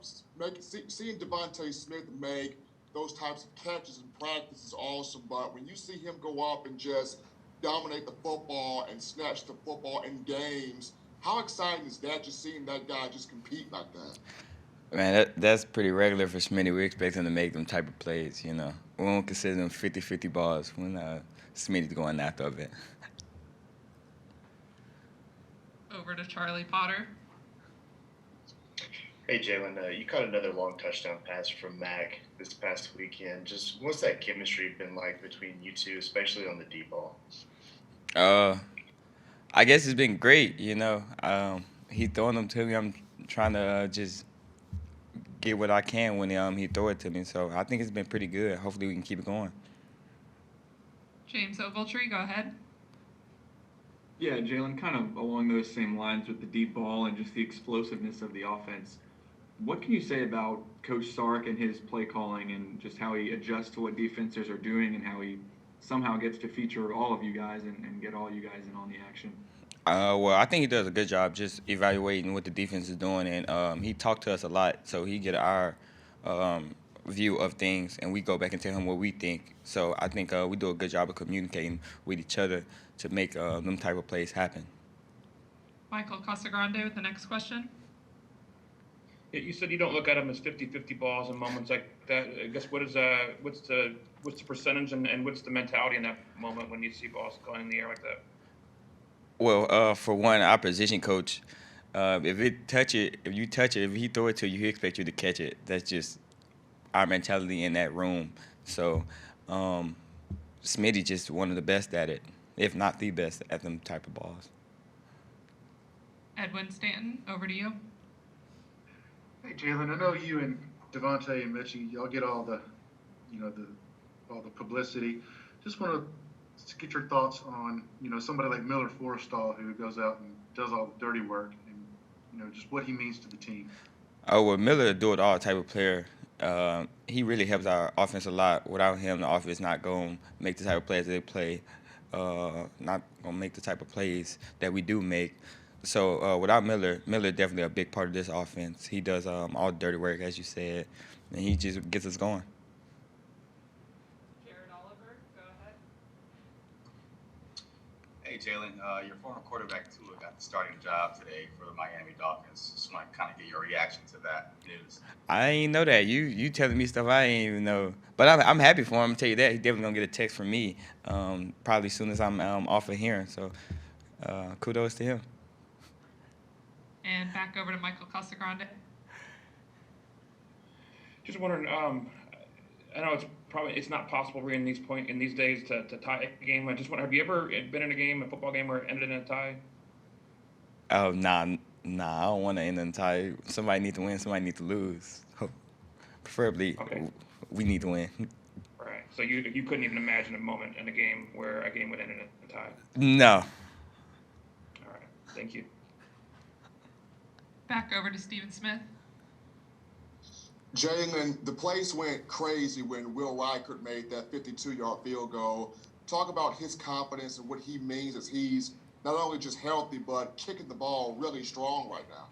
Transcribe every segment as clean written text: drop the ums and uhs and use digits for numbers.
Seeing Devontae Smith make those types of catches in practice is awesome, but when you see him go up and just dominate the football and snatch the football in games, how exciting is that, just seeing that guy just compete like that? Man, that's pretty regular for Smitty. We expect him to make them type of plays, you know. We don't consider them 50-50 balls when Smitty's going after a bit. Over to Charlie Potter. Hey Jaylen, you caught another long touchdown pass from Mac this past weekend. Just what's that chemistry been like between you two, especially on the deep ball? Uh, I guess it's been great, you know. He throwing them to me. I'm trying to just get what I can when he throw it to me. So I think it's been pretty good. Hopefully we can keep it going. James Ogletree, go ahead. Yeah, Jaylen, kind of along those same lines with the deep ball and just the explosiveness of the offense. What can you say about Coach Sark and his play calling and just how he adjusts to what defenses are doing and how he somehow gets to feature all of you guys and get all you guys in on the action? Well, I think he does a good job just evaluating what the defense is doing, and he talked to us a lot, so he get our view of things, and we go back and tell him what we think. So I think we do a good job of communicating with each other to make them type of plays happen. Michael Casagrande with the next question. You said you don't look at them as 50-50 balls in moments like that. I guess what's the percentage and what's the mentality in that moment when you see balls going in the air like that? Well, for one, our position coach, if you touch it, if he throw it to you, he expect you to catch it. That's just our mentality in that room. So, Smitty just one of the best at it, if not the best at them type of balls. Edwin Stanton, over to you. Hey Jaylen, I know you and Devontae and Mitchie, y'all get all the, all the publicity. Just want to get your thoughts on, somebody like Miller Forrestall who goes out and does all the dirty work, and just what he means to the team. Oh, well, Miller do it all type of player. He really helps our offense a lot. Without him, the offense not going to make the type of plays they play, not going to make the type of plays that we do make. So without Miller definitely a big part of this offense. He does all the dirty work, as you said, and he just gets us going. Jared Oliver, go ahead. Hey Jaylen, your former quarterback Tua got the starting job today for the Miami Dolphins. Just want to kind of get your reaction to that news. I ain't know that. You telling me stuff I ain't even know. But I'm happy for him. I'm gonna tell you that. He's definitely gonna get a text from me probably as soon as I'm off of hearing. So kudos to him. And back over to Michael Casagrande. Just wondering. I know it's not possible in these days to tie a game. I just wonder, have you ever been in a football game, where it ended in a tie? Oh nah, I don't want to end in a tie. Somebody need to win. Somebody need to lose. Preferably, Okay. We need to win. Right. So you couldn't even imagine a moment in a game where a game would end in a tie. No. All right. Thank you. Back over to Stephen Smith. Jaylen, the place went crazy when Will Reichert made that 52-yard field goal. Talk about his confidence and what he means as he's not only just healthy, but kicking the ball really strong right now.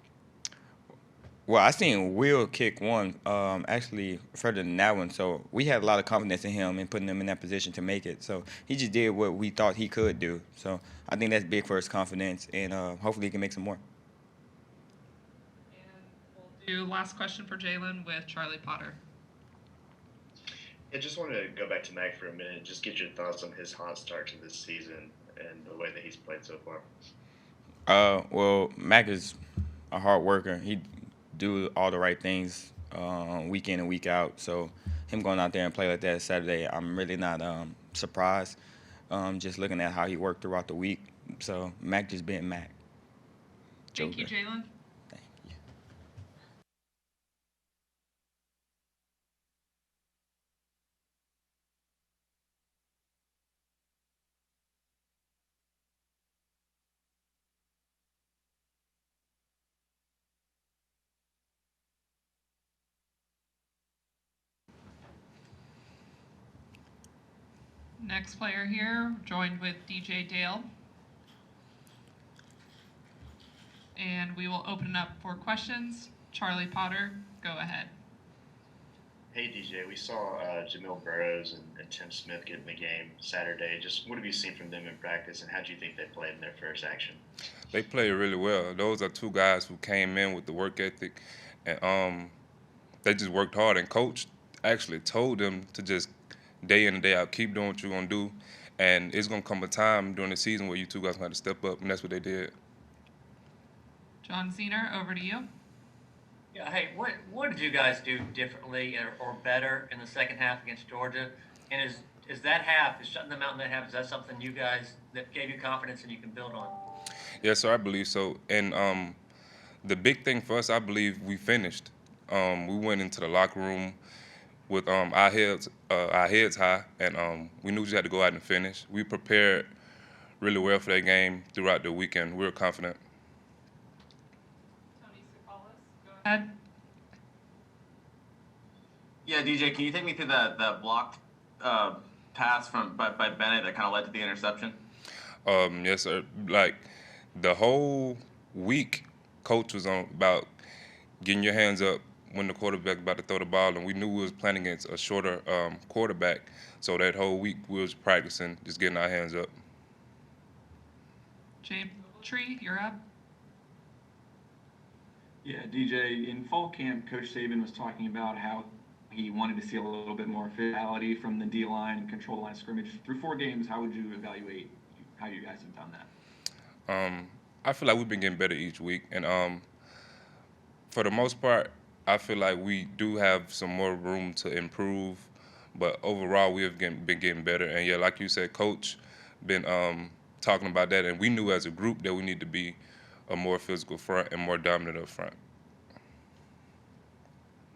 Well, I seen Will kick one actually further than that one. So we had a lot of confidence in him and putting him in that position to make it. So he just did what we thought he could do. So I think that's big for his confidence, and hopefully he can make some more. Do last question for Jaylen with Charlie Potter. I just wanted to go back to Mac for a minute and just get your thoughts on his hot start to this season and the way that he's played so far. Well, Mac is a hard worker. He do all the right things week in and week out. So him going out there and play like that Saturday, I'm really not surprised. Just looking at how he worked throughout the week. So Mac just being Mac. Thank you, Jaylen. Thank you. Next player here, joined with DJ Dale. And we will open it up for questions. Charlie Potter, go ahead. Hey DJ, we saw Jamil Burrows and Tim Smith get in the game Saturday. Just what have you seen from them in practice, and how do you think they played in their first action? They played really well. Those are two guys who came in with the work ethic, and they just worked hard. And coach actually told them to just day in and day out keep doing what you're gonna do, and it's gonna come a time during the season where you two guys gonna have to step up, and that's what they did. John Zener, over to you. Yeah, hey, what did you guys do differently or better in the second half against Georgia? And is that half, is shutting them out in that half, is that something you guys that gave you confidence and you can build on? Yes, sir, I believe so. And the big thing for us, I believe, we finished. We went into the locker room with our heads high, and we knew we just had to go out and finish. We prepared really well for that game throughout the weekend. We were confident. Tony Sakalas, go ahead. Yeah, DJ, can you take me through that blocked pass by Bennett that kind of led to the interception? Yes, sir. Like the whole week, coach was on about getting your hands up when the quarterback about to throw the ball, and we knew we was playing against a shorter quarterback. So that whole week we was practicing, just getting our hands up. James Tree, you're up. Yeah, DJ, in fall camp, Coach Saban was talking about how he wanted to see a little bit more physicality from the D-line and control the line of scrimmage. Through 4 games, how would you evaluate how you guys have done that? I feel like we've been getting better each week, and for the most part, I feel like we do have some more room to improve, but overall we have been getting better. And yeah, like you said, Coach been talking about that, and we knew as a group that we need to be a more physical front and more dominant up front.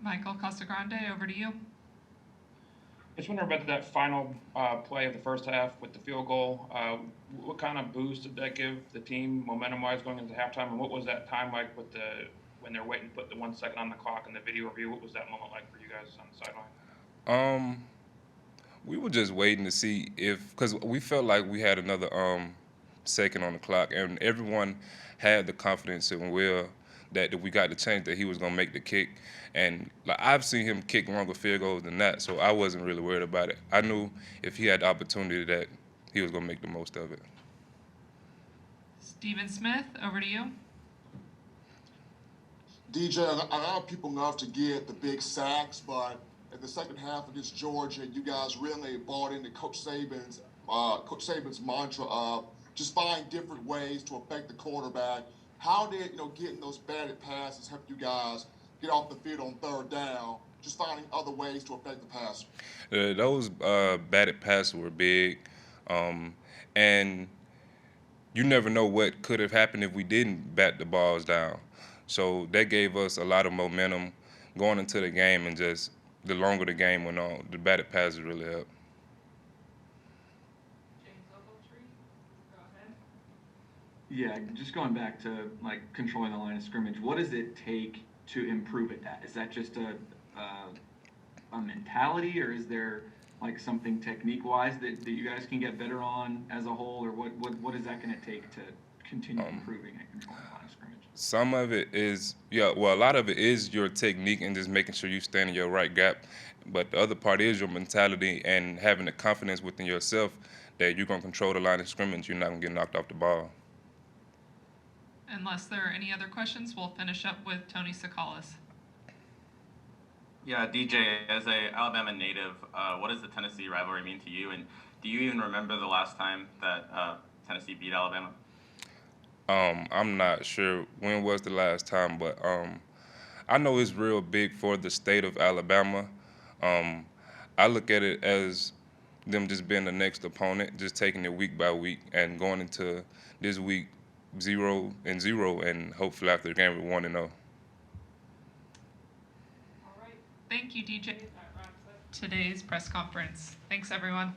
Michael Casagrande, over to you. I just wonder about that final play of the first half with the field goal. What kind of boost did that give the team momentum-wise going into halftime, and what was that time like with when they're waiting to put the 1 second on the clock in the video review? What was that moment like for you guys on the sideline? We were just waiting to see because we felt like we had another second on the clock, and everyone had the confidence in Will that if we got the change that he was gonna make the kick. And like I've seen him kick longer field goals than that, so I wasn't really worried about it. I knew if he had the opportunity that he was gonna make the most of it. Stephen Smith, over to you. DJ, a lot of people love to get the big sacks, but in the second half against Georgia, you guys really bought into Coach Saban's mantra of just find different ways to affect the quarterback. How did getting those batted passes help you guys get off the field on third down? Just finding other ways to affect the passer. Those batted passes were big, and you never know what could have happened if we didn't bat the balls down. So that gave us a lot of momentum going into the game, and just the longer the game went on, the batted passes really helped. Yeah, just going back to like controlling the line of scrimmage, what does it take to improve at that? Is that just a mentality, or is there like something technique-wise that you guys can get better on as a whole, or what is that going to take to continue improving at controlling the line of scrimmage? Some of it is, a lot of it is your technique and just making sure you stand in your right gap. But the other part is your mentality and having the confidence within yourself that you're going to control the line of scrimmage. You're not going to get knocked off the ball. Unless there are any other questions, we'll finish up with Tony Sakalas. Yeah, DJ, as a Alabama native, what does the Tennessee rivalry mean to you? And do you even remember the last time that Tennessee beat Alabama? I'm not sure when was the last time, but I know it's real big for the state of Alabama. I look at it as them just being the next opponent, just taking it week by week and going into this week 0-0, and hopefully after the game we're 1-0. All right. Thank you, DJ. That wraps up today's press conference. Thanks, everyone.